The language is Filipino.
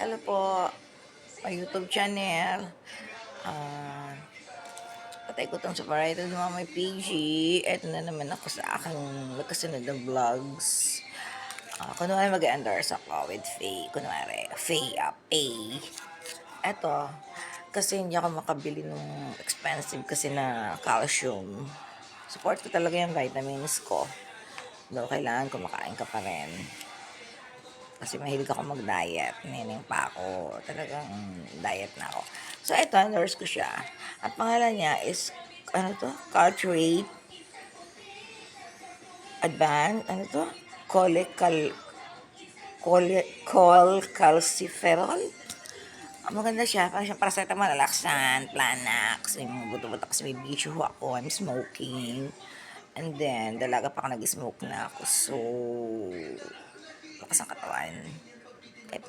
Hello po, my YouTube channel. Ah, patay ko tong separated ng mga may PG. Eto na naman ako sa aking magkasunod na vlogs. Kunwari mag-endorse ako with Faye. Kunwari, Faye Pay. Eto, kasi hindi ako makabili ng expensive kasi na calcium. Support ko talaga yung vitamins ko. Though kailangan kumakain ka pa rin. Kasi mahilig ako mag-diet. Nining pa ako. Talagang diet na ako. So, ito, nurse ko siya. Ang pangalan niya is, ano to? Caltrate Advanced, ano to? Calciferol. Ang maganda siya. Parang siya paracetamol, Alaxan, Planax. Yung buto-buto kasi may bisyo ako. I'm smoking. And then, dalaga pa ako nag-smoke na ako. So, lakas ang katawan. Kahit